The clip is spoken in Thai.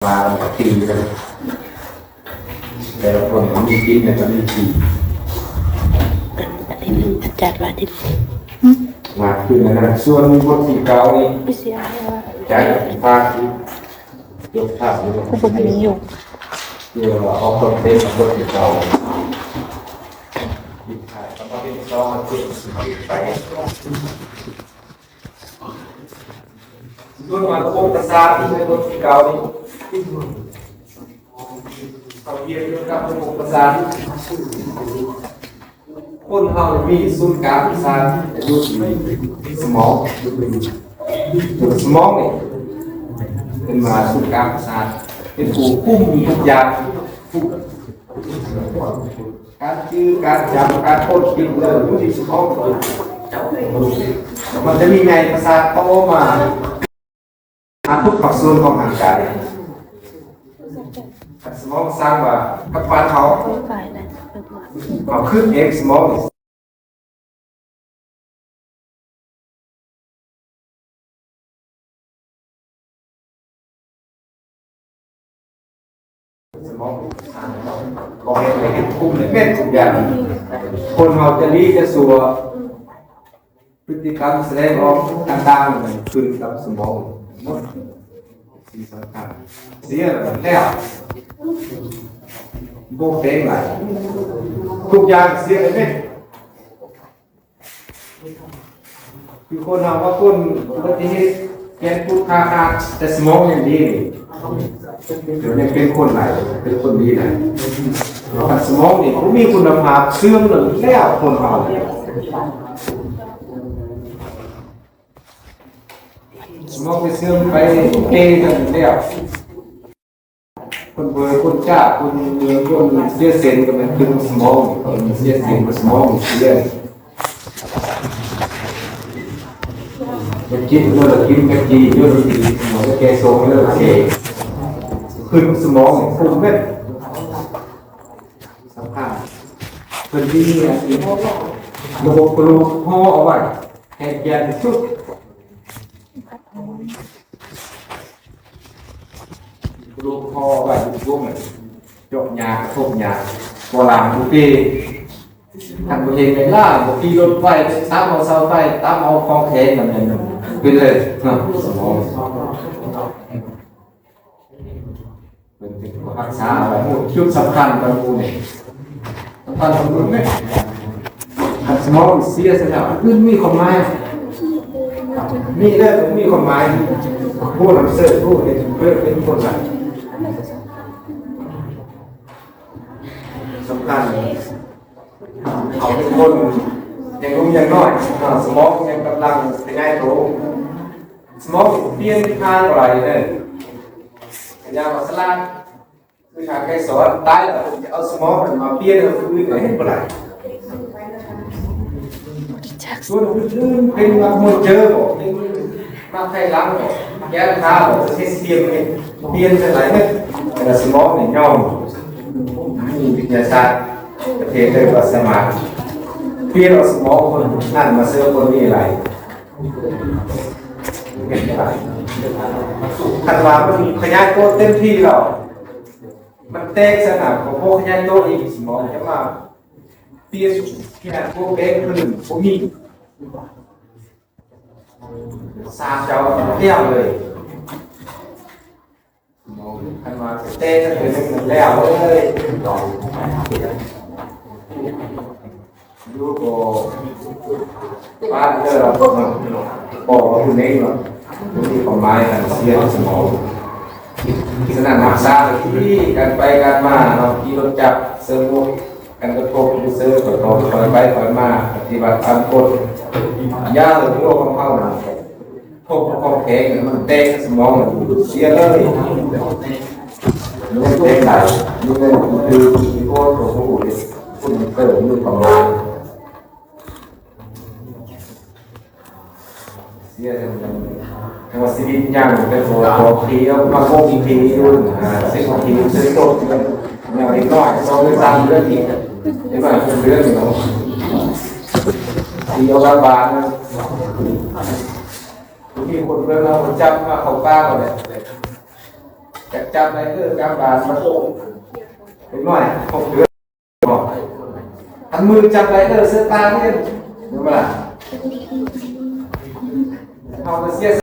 มาตีกันแต่ละคนมีกินแต่ก็มีกินอาทิตย์นึงจัดว่าอาทิตย์ มาขึ้นนะส่วนบทที่เก่านี่ ไม่เสียว่า ใจภาคยกภาพยก ผู้คนมีอยู่ เพื่อออกตัวเต็มบทที่เก่าหยิบถ่ายแล้วก็เป็นซองมาขึ้นไปส่วนมาตะโกนประสาทที่ในบทที่เก่านี่เขาเรียกว่าตะโกนประสาทคนเรามีศูนย์กลางประสาทอยู่ที่สมองสมองนี่เป็นมาศูนย์กลางประสาทเป็นผู้คุมทุกอย่างการชื่อการจำการโคตรคิดเลยรู้ที่สมองมันจะมีไงประสาทโตมาทุกฝักส่วนของร่างกายสมองสร้างว่ากับปานเขา ฝ่ายนั้นเป็นว่า เอาขึ้นเองสมองสมองบอกให้คุมเม็ดทุกอย่างคนเราจะรีจะสัวพฤติกรรมแสดงออกต่างๆขึ้นกับสมองหมดสิ่งสำคัญเสียแล้วโบกเด้งไหลทุกอย่างเสียเลยไหมคือคนเราว่าคนอุบัติเหตุแกนพูดคาแต่สมองยังดีเดี๋ยวนี้เป็นคนไหนเป็นคนดีไหนแต่สมองนี่เขามีคุณภาพเสื่อมหนึ่งแล้วคนเราสมองไปเสื่อมไปเตะกันแล้วคนเบอร์คนจ้าคนเมือคนเสียเซนก็มันคือสมองคนเสียเซนกับสมองเสียมันคิดว่าเราคิดกันดีเยอะดีหมดแกโซ่เยอะเสียขึ้นสมองฟุ้งเม็ดสำคัญเป็นที่นี่ระบบกรูห่อเอาไว้ให้แกนชุดรูปพ่อว่าดูพวกมันจบยาครบยาโบราณทุกปีทางประเทศในล่าบุกีรถไฟตามเอาเสาไฟตามเอาคลองแขนแบบนั้นเป็นเลยสมองเป็นรักษาอะไรชุดสำคัญบางคนเนี่ยสำคัญบางคนไหมสมองเสียสละขึ้นมีความหมายมีเรื่องมีความหมายผู้นำเสนอผู้เป็นคนไหนสำคัญเขาเป็นคนยังรุ่งยังน้อยสมองยังกำลังเป็นไงโตสมองเปลี่ยนทางอะไรเนี่ยยาอัสลานคือทางใครสอนตายแล้วจะเอาสมองมาเปลี่ยนเอาคือไหนให้เมื่อไหร่ส่วนอื่นเป็นมาหมดเจอบอกมาใครล้างบอกแก้ข้าวบอกเทสเทียมเนี่ยเปลี่ยนไปไหนเนี่ยแต่สมองเนี่ยย่อมมีวิทยาศาสตร์ประเทศเรียกว่าสมาธิเปลี่ยนเอาสมองคนนั่นมาเสื้อคนนี้อะไรเห็นไหมขันว่ามันขยายตัวเต็มที่แล้วมันแตกสนามของพวกขยายตัวอีกสมองจะมาเปลี่ยนขนาดพวกเองขึ้นพวกนี้สามเจ้าเที่ยวเลยขันว่าแตกจะเป็นหนึ่งแล้วเลยดูโบบ้านเด้อบอกว่าคุณเองเหรอคุณมีความหมายกันเสียสมองสนั่นหักซาที่กันไปกันมาเราขี่รถจับเซิร์ฟกันกระทบเซิร์ฟกระทบคอยไปคอยมาปฏิบัติตามกฎยาหรือโรคของเขาพวกของแข็งมันเตะสมองเสียเลยมันเตะไหลนี่คือโคตรของผู้คุณเติมมีความหมายเสียจังหวัดสิรินยังเป็นหัวทีแล้วมาโคกีทีรุ่นสิ่งของทีซึ่งโตแนวนี้น้อยสองเรื่องสามเรื่องอีกนี่หมายเป็นเรื่องเนาะทีเอาบางมีคนเรื่องเราจับมาเขาก้าวเลย จับได้คือกำบาสะโพกเป็นหน่อย6 เดือนอันมือจับได้เสื้อตาเนี่ยเห็นไหมล่ะ